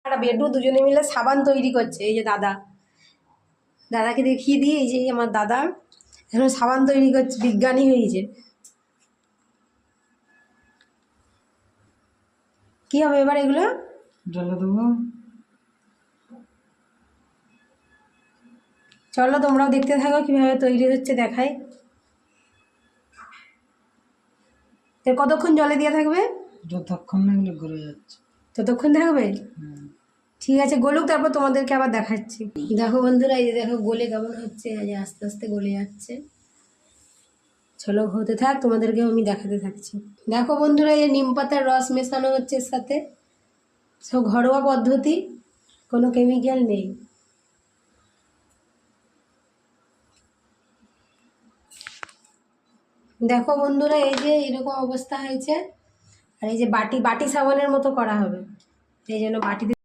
একটা বেডু দুজনে মিলে সাবান তৈরি করছে। এই যে দাদাকে দেখিয়ে দিই, এই যে আমার দাদা এখন সাবান তৈরি করছে, বিজ্ঞানী হয়েছে। কি হবে এবার এগুলো? জলে দেবো। চলো তোমরাও দেখতে থাকো কিভাবে তৈরি হচ্ছে, দেখাই। এর কতক্ষণ জলে দিয়ে থাকবে? যতক্ষণ না এগুলো গলে যাচ্ছে ততক্ষণ থাকবে। ঠিক আছে, গলুক, তারপর তোমাদেরকে আবার দেখাচ্ছি। দেখো বন্ধুরা, এই যে দেখো গলে কেমন হচ্ছে, এই যে আস্তে আস্তে গলে যাচ্ছে। চলো হতে থাক, তোমাদেরকে আমি দেখাতে থাকছি। দেখো বন্ধুরা, এই নিম পাতার রস মেশানো হচ্ছে এর সাথে, সব ঘরোয়া পদ্ধতি, কোনো কেমিক্যাল নেই। দেখো বন্ধুরা, এই যে এরকম অবস্থা হয়েছে। আর এই যে বাটি সাবানের মতো করা হবে, এই জন্য বাটিতে